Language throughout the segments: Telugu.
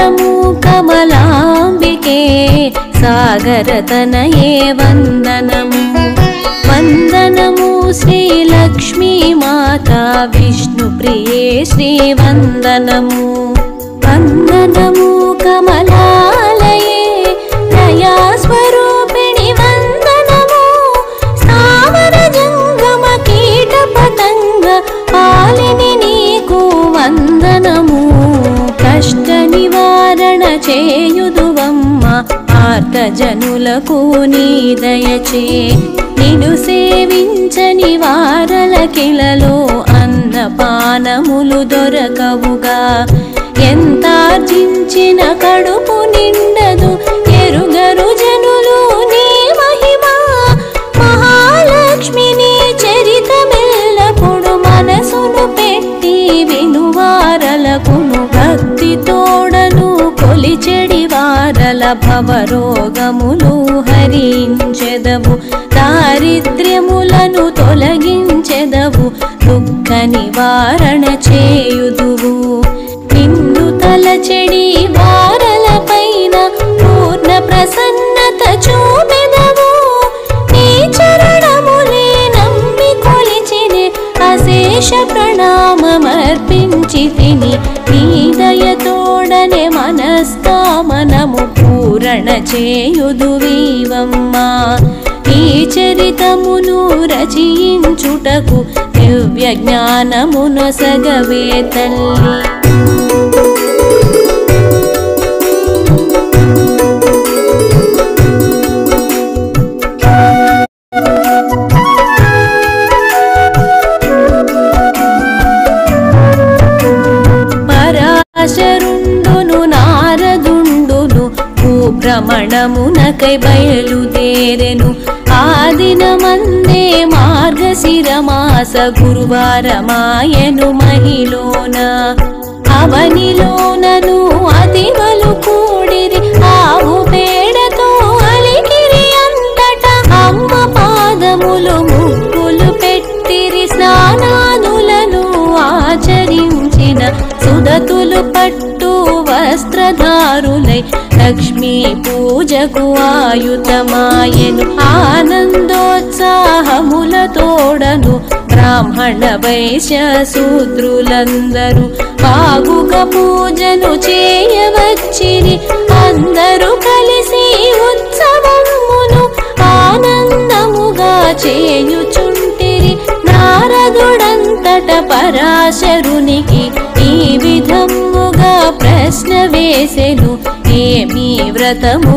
వందనము కమలాంబికే సాగరతనయే వందనము వందనము శ్రీలక్ష్మీ మాతా విష్ణుప్రియే శ్రీవందనము వందనము కమలాలయే దయాస్వరూపిణి వందనము స్థావర జంగమ కీట పతంగ పాలిని నీకు వందనము కష్ట నివారణ చేయుదువమ్మ ఆర్తజనులకు నీ దయచే నిన్ను సేవించని వారలకిలలో అన్నపానములు దొరకవుగా ఎంతార్జించిన కడుపు నిండదు ఎరుగరు జనులు నీ మహిమా మహాలక్ష్మిని చరితమెల్లప్పుడు మనసును పెట్టి వినువారలకును భక్తి తోడను కొలిచెడి వారల భవరోగములు హరించెదవు దారిద్ర్యములను తొలగించెదవు దుఃఖ నివారణ చేయుదువు నిన్ను తలచెడి వారల పైన పూర్ణ ప్రసన్నత చూపెదవు నీ చరణములే నమ్మి కొలిచినే అశేష ప్రణామమర్పించి తిని నీ దయతోడనే మనస్కామనము పూరణ చేయుదువీవమ్మా ఈ చరితమును రచయించుటకు దివ్య జ్ఞానమును సగవే తల్లి పరాశరుండును నారదుండును భ్రమణమునకై బయలుదేరెను ఆదినమందే మార్గశిరమాస గురువారమాయను మహిలోన అవనిలోనను అతివలు కూడిరి ఆవు పేడతో అలికిరి అంతట అమ్మ పాదములు ముగ్గులు పెట్టిరి స్నానాదులను ఆచరించిన సుదతులు పట్టు వస్త్రధారులై లక్ష్మీ పూజకు ఆయుధమాయెను ఆనందోత్సాహముల తోడను బ్రాహ్మణ వైశ్య శూద్రులందరూ బాగుగా పూజను చేయవచ్చిరి అందరూ కలిసి ఉత్సవమును ఆనందముగా చేయుచుంటిరి నారదుడంతట పరాశరునికి ఈ విధముగా ప్రశ్న వేసెను ఏమి వ్రతము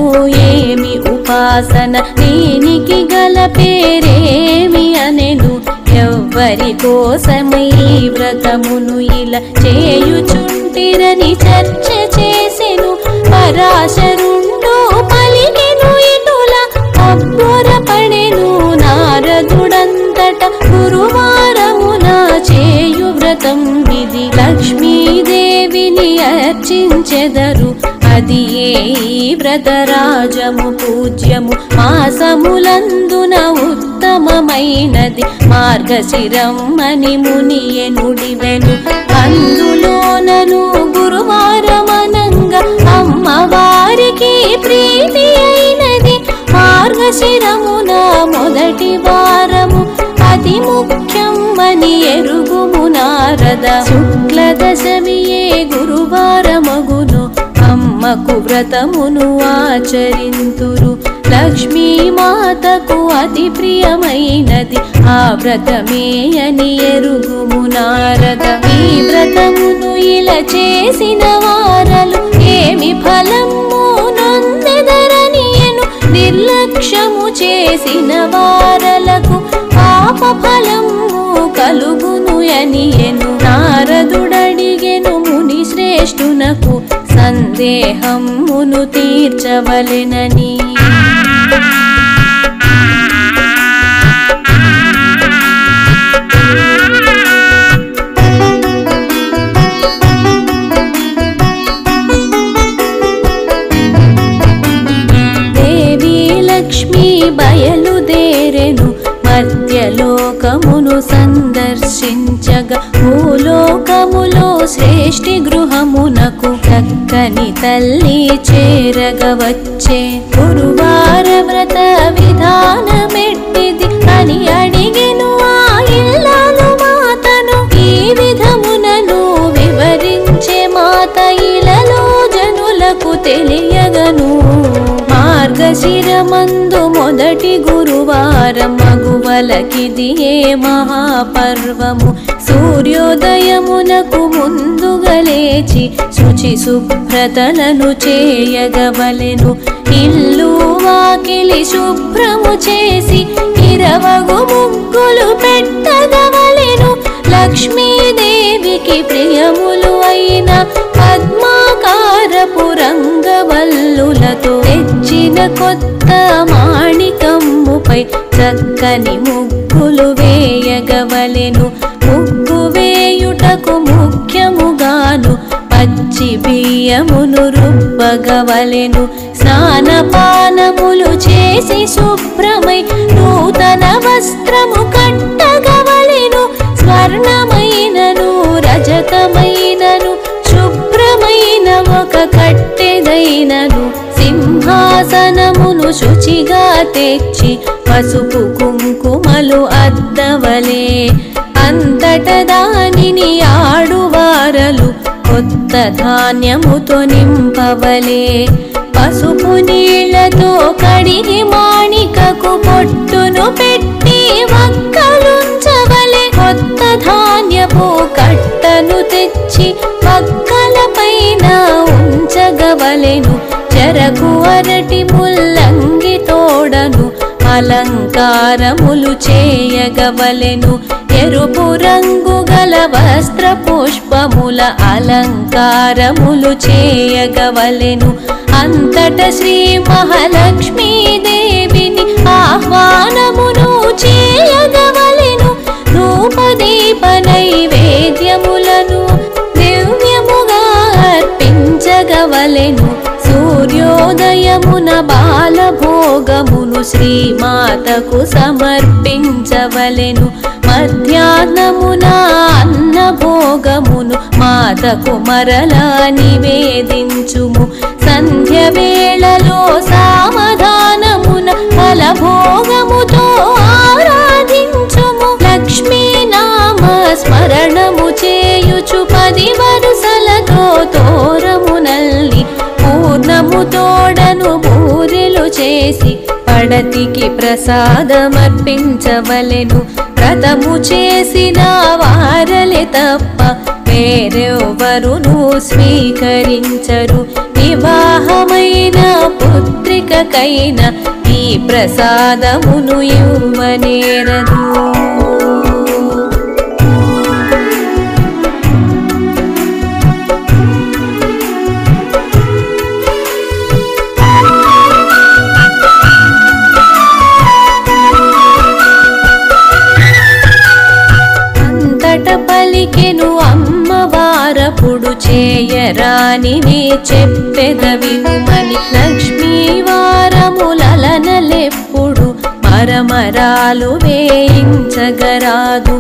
ఏమి ఉపాసన దీనికి గల పేరేమి అనెను ఎవ్వరి కోసమై వ్రతమును ఇలా చేయుచుంటిరని చర్చ చేసెను పరాశరుండు పలికెను ఇటుల అబ్బురపడెను నారదుడంతట గురువారమున చేయు వ్రతం విధి లక్ష్మీదేవిని అర్చించెదరు అది ఏ వ్రతరాజము పూజ్యము మాసములందున ఉత్తమమైనది మార్గశిరం అని మునియే నుడివెను అందులోనను గురువారమనంగా అమ్మవారికి ప్రీతి అయినది మార్గశిరమున మొదటి వారము అతి ముఖ్యం అని ఎరుగుము నారద శుక్ల దశమియే గురువారమగును అమ్మకు వ్రతమును ఆచరింతురు లక్ష్మీ మాతకు అతి ప్రియమైనది ఆ వ్రతమే అని ఎరుగుము నారద ఈ వ్రతమును ఇలా చేసిన వారలు ఏమి ఫలము నొందెదరనియను నిర్లక్ష్యము చేసిన వారలకు పాప ఫలము కలుగును అనియను నారదుడడిగెను ముని శ్రేష్ఠునకు సందేహమును తీర్చవలెనని దేవి లక్ష్మీ బయలుదేరెను మధ్యలోకమును సందర్శించగా భూలోకములో శ్రేష్ఠి గృహమునకు చక్కని తల్లి చేరగవచ్చే. గురువార వ్రత విధానమెట్టిది అని అడిగెను ఆ ఇల్లాలు మాతను. ఈ విధమునను వివరించే మాత ఇలలో జనులకు తెలియగను. మార్గశిరమందు మొదటి గురువారం మగువలకిది ఏ మహాపర్వము. సూర్యోదయమునకు ముందుగా లేచి శుచి శుభ్రతలను చేయగవలెను. ఇల్లు వాకిలి శుభ్రము చేసి 20 ముగ్గులు పెట్టగవలెను. లక్ష్మీదేవికి ప్రియములు అయిన పద్మాకారపు రంగవల్లులతో తెచ్చిన కొత్త మాణికమ్ముపై చక్కని ముగ్గులు వేయగవలెను. ముగ్గు వేయుటకు ముఖ్యముగాను పచ్చి బియ్యమును రుబ్బగవలెను. స్నానపానములు చేసి శుభ్రమై నూతన వస్త్రము కట్టగవలెను. స్వర్ణమైనను రజతమైనను శుభ్రమైన ఒక కట్టెదైనను సింహాసనమును శుచిగా తెచ్చి పసుపు కుంకుమలు అద్దవలే. అంతట దానిని ఆడువారలు కొత్త ధాన్యముతో నింపవలే. పసుపు నీళ్లతో కడిగి మాణికకు పొట్టును పెట్టి వక్కలుంచవలే. కొత్త ధాన్యపు కట్టను తెచ్చి వక్కల పైన ఉంచగవలెను. చెరకు అరటి ముల్లంగి తోడను అలంకారములు చేయగవలెను. ఎరుపు రంగు గల వస్త్ర పుష్పముల అలంకారములు చేయగవలెను. అంతట శ్రీ మహాలక్ష్మీదేవిని ఆహ్వానమును చేయగవలెను. ధూపదీప నైవేద్యములను దివ్యముగా అర్పించగవలెను. సూర్యోదయమున బాలభోగమును శ్రీమాతకు సమర్పించవలెను. మధ్యాహ్నమున అన్నభోగమును మాతకు మరలా నివేదించుము. సంధ్య వేళలో సామధానమున ఫలభోగముతో ఆరాధించుము. లక్ష్మీనామ స్మరణము చేయుచు 10 వరుసలతో తోరమునల్లి పూర్ణము తోడను బూరెలు చేసి పడతికి ప్రసాదమర్పించవలెను. వ్రతము చేసిన వారలే తప్ప వేరెవరును స్వీకరించరు. వివాహమైన పుత్రికకైన ఈ ప్రసాదమును ఇవ్వనేరదు. పలికెను అమ్మవారపుడు చేయరానివి చెప్పెదవినుమని. లక్ష్మీవారములనలెప్పుడు మరమరాలు వేయించగరాదు.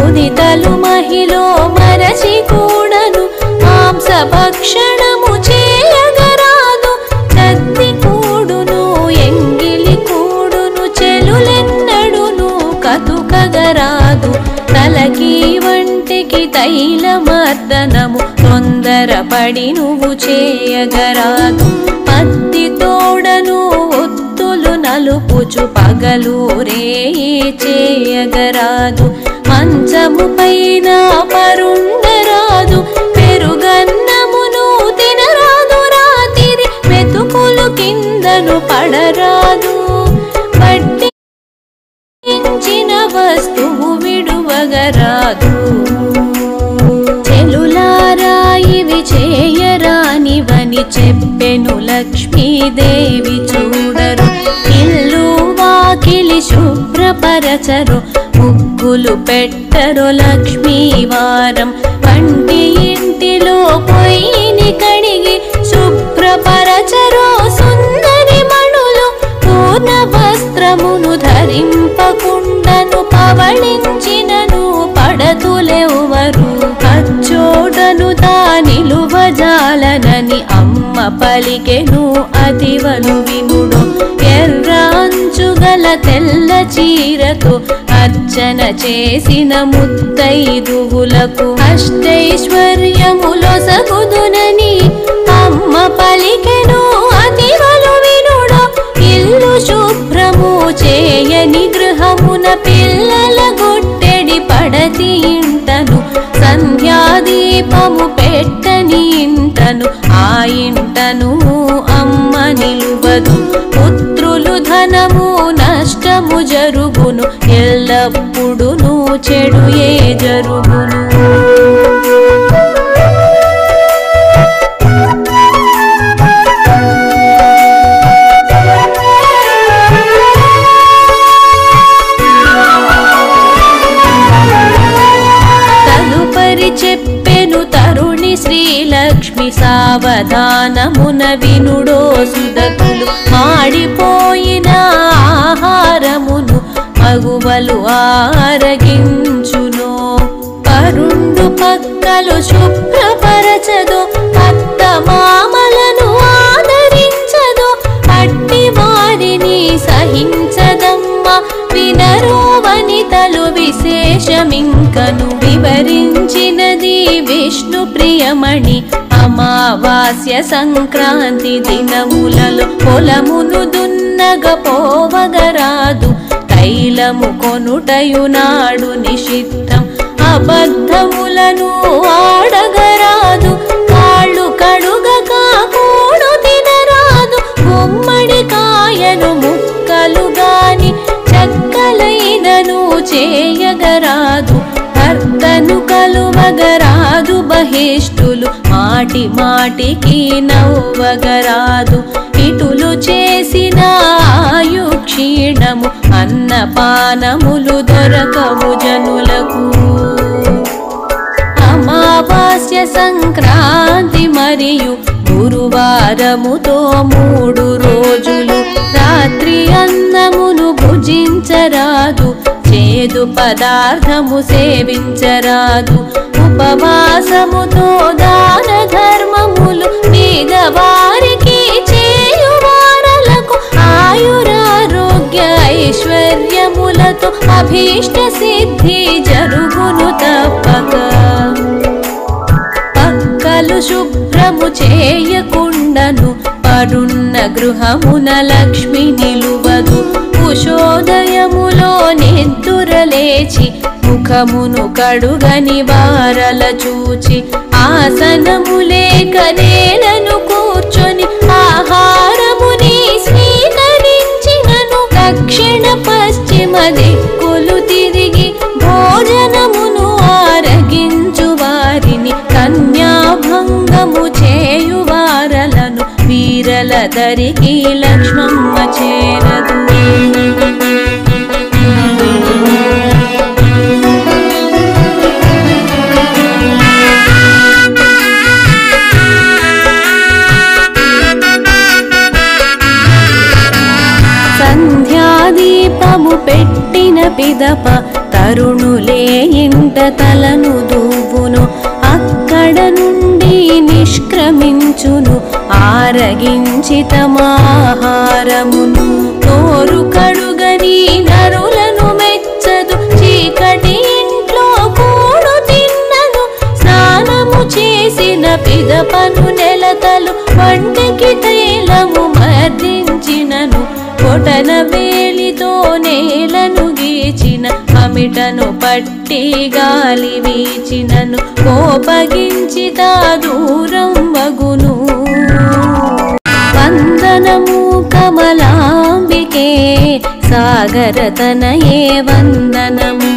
ఉదితలు మహిళ మరచి కూడను మాంసభక్షణము చేయగరాదు. తత్తి కూడును ఎంగిలి కూడును చెలులెన్నడును కతుకగరాదు. తలకి వంటికి తైలమర్దనము తొందరపడి నువ్వు చేయగరాదు. పత్తి తోడను ఒత్తులు నలుపుచు పగలు రేయి చేయగరాదు. మంచము పైన పరుండరాదు. పెరుగన్నమును తినరాదు. రాతిరి మెతుకులు కిందను పడరాదు. పట్టించిన వస్తువు విడువగరాదు. చెలులారా ఇవి చేయరానివని చెప్పెను లక్ష్మీదేవి. చూడరు ఇల్లు వాకిలి శుభ్రపరచరు. ముగ్గులు పెట్టరు లక్ష్మీవారం. వంటి ఇంటిలో పొయ్యిని కడిగి శుభ్రపరచరు. సుందరి మణులు పూర్ణ వస్త్రమును ధరింపకుండను పవళించినను పడతులెవ్వరు. అచ్చోటను తా నిలువజాలనని అమ్మ పలికెను అతివలు వినుడు ఎర్ర అంచుగల తెల్ల చీరతో అర్చన చేసిన ముత్తైదువులకు అష్టైశ్వర్యములొసగుదునని అమ్మ పలికెను అతివలు వినుడు ఇల్లు శుభ్రము చేయని గృహమున పిల్లల గుట్టెడి పడతి ఇంటను సంధ్యాదీపము పెట్టని ఇంటను ఆ ఇంటను అమ్మ నిలువదు పుత్రులు ధనము నష్టము జరుగును ఎల్లప్పుడును చెడుయే జరుగును చెప్పెను తరుణి శ్రీలక్ష్మి సావధానమున వినుడో సుదకులు మాడిపోయిన ఆహారమును మగువలు ఆరగించును పరుండు పక్కలు శుభ్రపరచదు అత్త మామలను ఆదరించదు అట్టి వారిని సహించదమ్మ వినరో వనితలు విశేషమింకను వివరించినది విష్ణు ప్రియమణి అమావాస్య సంక్రాంతి దినములలో పొలమును దున్నగపోవగరాదు తైలము కొనుటయునాడు నిషిద్ధం అబద్ధములను ఆడగరాదు కాళ్ళు కడుగక కూడు తినరాదు గుమ్మడి కాయను ముక్కలు గాని చక్కలైనను చేయగరాదు భర్తను కలువగరాదు బహిష్టులు మాటి మాటికి నవ్వగరాదు ఇటులు చేసిన ఆయు క్షీణము అన్నపానములు దొరకవు జనులకు అమావాస్య సంక్రాంతి మరియు గురువారముతో 3 రోజులు రాత్రి అన్నమును భుజించరాదు చేదు పదార్థము సేవించరాదు ఉపవాసముతో దాన ధర్మములు పేదవారికి చేయువారలకు ఆయురారోగ్య ఐశ్వర్యములతో అభీష్ట సిద్ధి జరుగును తప్పక పక్కలు శుభ్రము చేయకుండను పడున్న గృహమున లక్ష్మి నిలువదు ఉషోదయములో నిద్దురలేచి ముఖమును కడుగని వారల చూచి ఆసనము లేక నేలను కూర్చొని ఆహారముని స్వీకరించినను దక్షిణ పశ్చిమ దిక్కులు తిరిగి భోజనమును ఆరగించు వారిని కన్యాభంగము చేయువారలను వీరల దరికి లక్ష్మమ్మ చేరదు సంధ్యాదీపము పెట్టిన పిదప తరుణులే ఇంట తలను దూవును అక్కడ నుండి నిష్క్రమించును ఆరగించి తమాహారమును నోరు కడుగని నరులను మెచ్చదు చీకటి ఇంట్లో కూడు తిన్నను స్నానము చేసిన పిదపను నెలతలు వంటికి తైలము మర్దించినను కొటన వేలితో నేలను గీచిన అమిటను పట్టి గాలి వీచినను కోపగించి తా దూరం వగును వందనము కమలాంబికే సాగరతనయే వందనము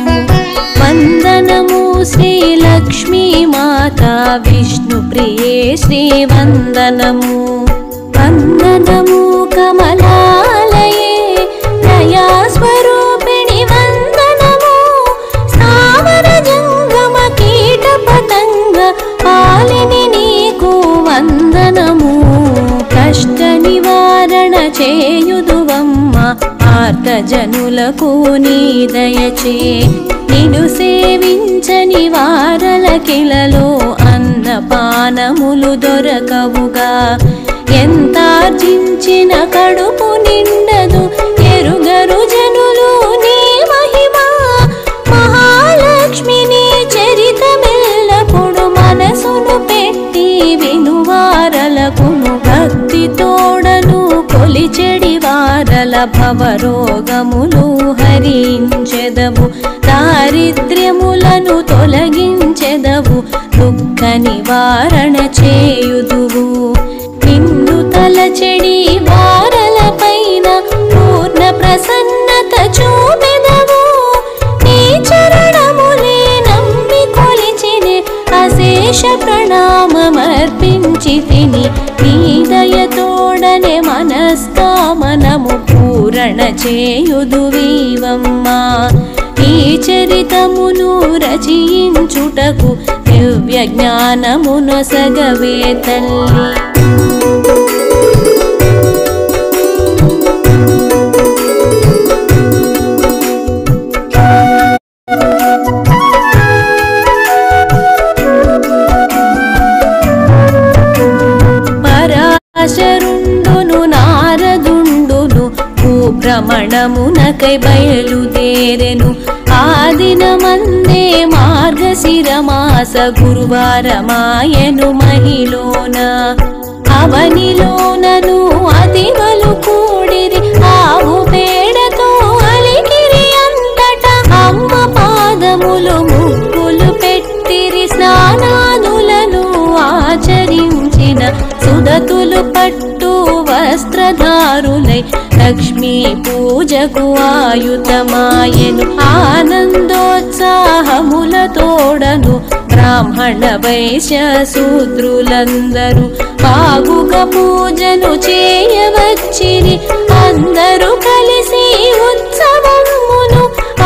వందనము శ్రీలక్ష్మీ మాతా విష్ణు ప్రియే శ్రీ వందనము వందనము కమలాలయే దయా స్వరూపిణి వందనము స్థావర జంగమ కీట పతంగ పాలిని నీకు వందనము కష్ట నివారణ చేయుదువమ్మ ఆర్త జనులకు నీ దయచే నిన్ను సేవించని వారల కిలలో అన్నపానములు దొరకవుగా ఎంతార్జించిన కడుపు నిండదు, ఎరుగరు జనులు నీ మహిమ. మహాలక్ష్మిని చరితమెల్లప్పుడు మనసును పెట్టి వినువారలకును, భక్తి తోడను కొలిచెడి వారల భవరోగములు హరించెదవు, దారిద్ర్యములను తొలగించెదవు, దుఃఖ నివారణ చేయుదువు. నిన్ను తలచెడి వారల పైన పూర్ణ ప్రసన్నత చూపెదవు, నీ చరణములే నమ్మి కొలిచినే అశేష ప్రణామమర్పించి తిని. నీ దయతోడనే మనస్కామనము పూరణ చేయుదువీవమ్మా. ఈ చరితమును రచయించుటకు దివ్య జ్ఞానమునొసగవే తల్లి. పరాశరుండును నారదుండును భ్రమణమునకై బయలుదేరెను. ఆ దినమందే మార్గశిరమాస గురువారమాయను మహిలోన. అవనిలోనను అతివలు కూడిరి, ఆవు పేడతో అలికిరి అంతట. అమ్మ పాదములు ముగ్గులు పెట్టిరి, స్నానాదులను ఆచరించిన సుదతులు పట్టు వస్త్రధారులై లక్ష్మీ పూజకు ఆయుధమాయెను. ఆనందోత్సాహములతోడను బ్రాహ్మణ వైశ్య శూద్రులందరూ బాగుగా పూజను చేయవచ్చిరి. అందరూ కలిసి ఉత్సవమును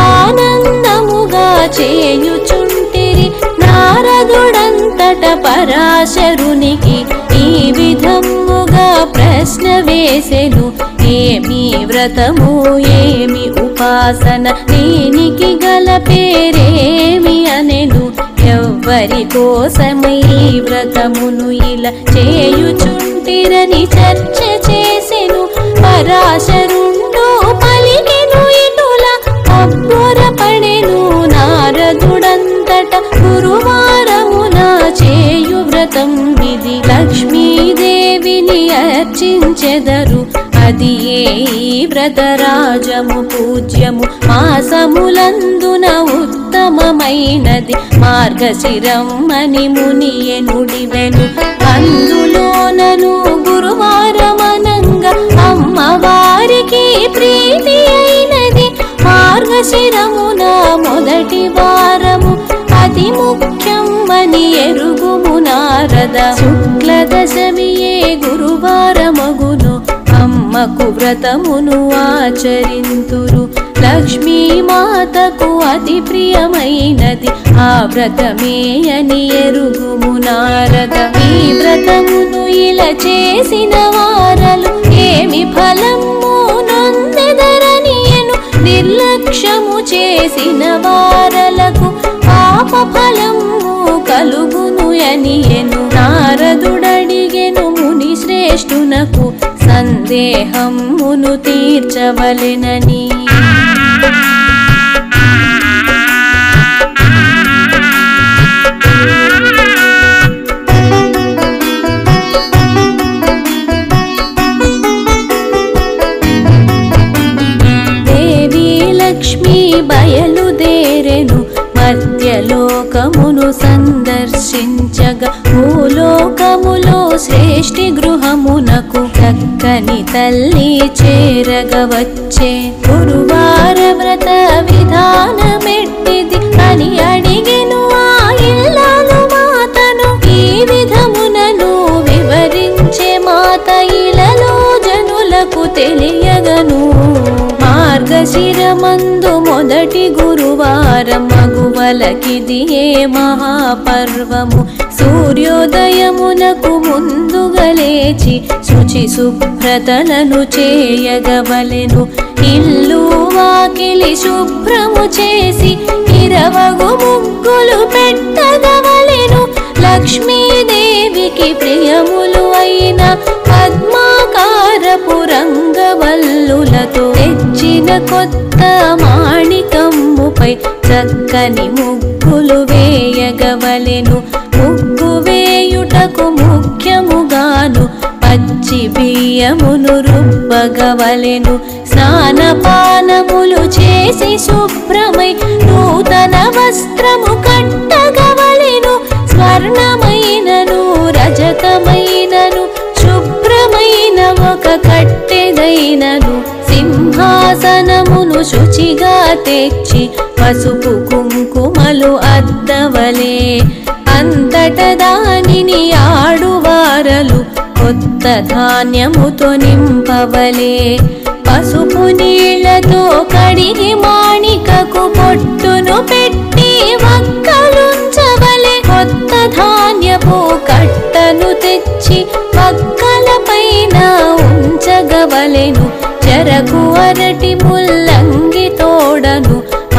ఆనందముగా చేయుచుంటిరి. నారదుడంతట పరాశరునికి ఈ విధముగా ప్రశ్న వేసెను, ఏమి వ్రతము ఏమి ఉపాసన, దీనికి గల పేరేమి అనెను. ఎవ్వరి కోసమై వ్రతమును ఇలా చేయుచుంటిరని చర్చ చేసెను. పరాశరుండు పలికెను ఇటులా, అబ్బురపడెను నారదుడంతట. గురువారమున చేయు వ్రతం విధి, లక్ష్మీదేవిని అర్చించెదరు, అది ఏ వ్రతరాజము పూజ్యము. మాసములందున ఉత్తమమైనది మార్గశిరం అని మునియే నుడివెను. అందులోనను గురువారమనంగా అమ్మవారికి ప్రీతి అయినది. మార్గశిరమున మొదటి వారము అతి ముఖ్యం అని ఎరుగుము నారద. శుక్ల దశమియే గురువారమగును, అమ్మకు వ్రతమును ఆచరింతురు. లక్ష్మీమాతకు అతి ప్రియమైనది ఆ వ్రతమే అని ఎరుగుము నారద. ఈ వ్రతమును ఇలా చేసిన వారలు ఏమి ఫలము నొందెదరనియను. నిర్లక్ష్యము చేసిన వారలకు పాప ఫలము కలుగును అనియెను. నారదుడడిగెను ముని శ్రేష్ఠునకు సందేహమును తీర్చవలెనని. దేవి లక్ష్మి బయలుదేరెను, మధ్యలోకమును సందర్శించగా భూలోకములో శ్రేష్ఠి గృహమునకు చక్కని తల్లి చేరగవచ్చే. గురువార వ్రత విధానమెట్టిది అని అడిగెను ఆ ఇల్లాలు మాతను. ఈ విధమునను వివరించే మాత ఇలలో జనులకు తెలియగను. మార్గశిరమందు మొదటి గురువారం మగువలకిది ఏ మహాపర్వము. సూర్యోదయమునకు ముందుగా లేచి శుచి శుభ్రతలను చేయగవలెను. ఇల్లు వాకిలి శుభ్రము చేసి ఇరవగు ముగ్గులు పెట్టగవలెను. లక్ష్మీదేవికి ప్రియములు అయిన పద్మ కొత్త మాణికమ్ముపై చక్కని ముగ్గులు వేయగవలెను. ముగ్గు వేయుటకు ముఖ్యముగాను పచ్చి బియ్యమును రుబ్బగవలెను. స్నానపానములు చేసి శుభ్రమై నూతన వస్త్రము కట్టగవలెను. స్వర్ణమైనను రజతమైనను శుభ్రమైన ఒక కట్టెదైనను సింహాసనమును శుచిగా తెచ్చి పసుపు కుంకుమలు అద్దవలే. అంతట దానిని ఆడువారలు కొత్త ధాన్యముతో నింపవలే. పసుపు నీళ్లతో కడిగి మాణికకు పొట్టును పెట్టి వక్కలుంచవలే. కొత్త ధాన్యపు కట్టను తెచ్చి వక్కల పైన ఉంచగవలెను. చెరకు అరటి ముల్లంగి తోడను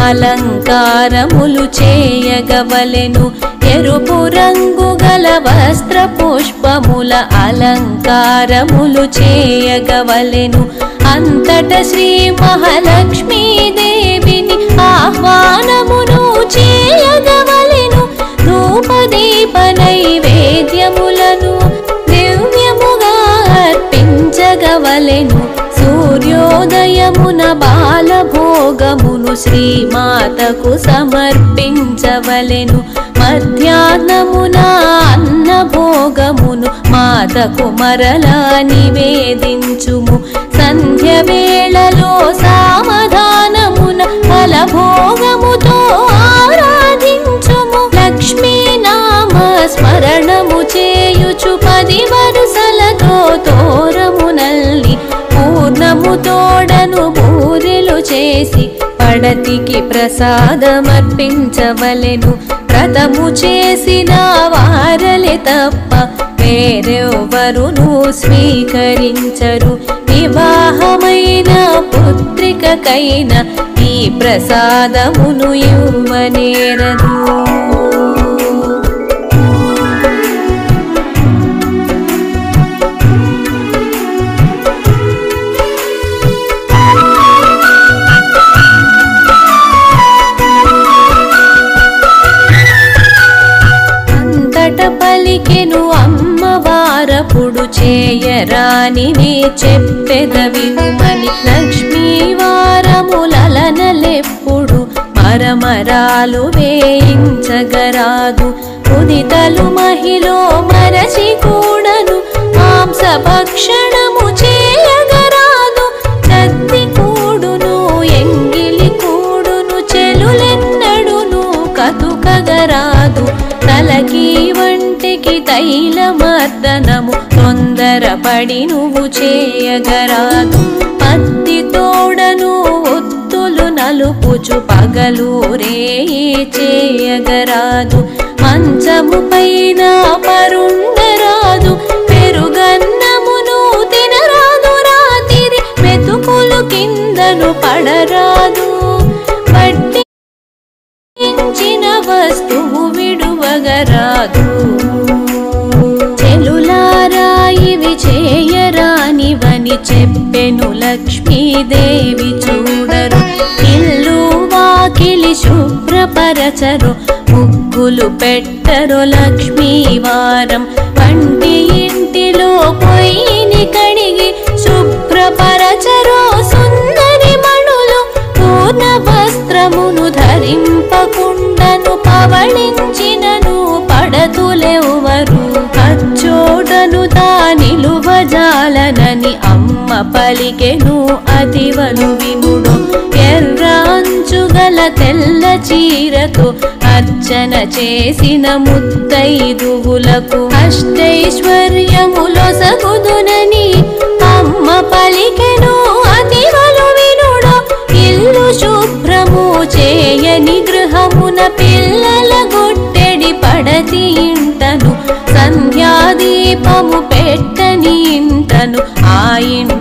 అలంకారములు చేయగవలెను. ఎరుపు రంగు గల వస్త్ర పుష్పముల అలంకారములు చేయగవలెను. అంతట శ్రీ మహాలక్ష్మీదేవిని ఆహ్వానమును చేయగవలెను. ధూపదీప నైవేద్యములను దివ్యముగా అర్పించగవలెను. సూర్యోదయమున బాలభోగమును శ్రీమాతకు సమర్పించవలెను. మధ్యాహ్నమున అన్నభోగమును మాతకు మరలా నివేదించుము. సంధ్య వేళలో సావధానమున ఫలభోగముతో ఆరాధించుము. లక్ష్మీనామ స్మరణము చేయుచు 10 వరుసలతో తోరమునల్లి పూర్ణము తోడను బూరెలు చేసి పడతికి ప్రసాదమర్పించవలెను. వ్రతము చేసిన వారలే తప్ప వేరెవరును స్వీకరించరు. వివాహమైన పుత్రికకైన ఈ ప్రసాదమును ఇవ్వనేరదు. పలికెను అమ్మవారపుడు చేయరానివి చెప్పెదవినుమని. లక్ష్మీవారములనలెప్పుడు మరమరాలు వేయించగరాదు. ఉదితలు మహిలో మరచి కూడను మాంసభక్షణము చేయగరాదు. చద్ది కూడును ఎంగిలి కూడును చెలులెన్నడును కతుకగరాదు. తలకి వంటికి తైలమర్దనము తొందరపడి నువ్వు చేయగరాదు. పత్తి తోడను ఒత్తులు నలుపుచు పగలు రేయి చేయగరాదు. మంచము పైన పరుండరాదు. పెరుగన్నమును తినరాదు. రాతిరి మెతుకులు కిందను పడరాదు. పట్టించిన వస్తువు విడువగరాదు. చెలులారా ఇవి చేయరానివని చెప్పెను లక్ష్మీదేవి. చూడరు ఇల్లు వాకిలి శుభ్రపరచరు. ముగ్గులు పెట్టరు లక్ష్మీవారం. వంటి ఇంటిలో పొయ్యిని కడిగి శుభ్రపరచరు. సుందరి మణులు పూర్ణ వస్త్రమును ధరింపకుండను పవళించినను పడతులెవ్వరు. అచ్చోటను తానిలువజాలనని అమ్మ పలికెను అతివలు వినుడు. ఎర్ర అంచుగల తెల్ల చీరతో అర్చన చేసిన ముత్తైదువులకు అష్టైశ్వర్యములొసగుదునని అమ్మ పలికెను అతివలు వినుడు. ఇల్లు శుభ్రము చేయని గృహమున పిల్లల గొట్టెడి పడతి ఇంటను సంధ్యాదీపము పెట్టని ఇంటను ఆ ఇంట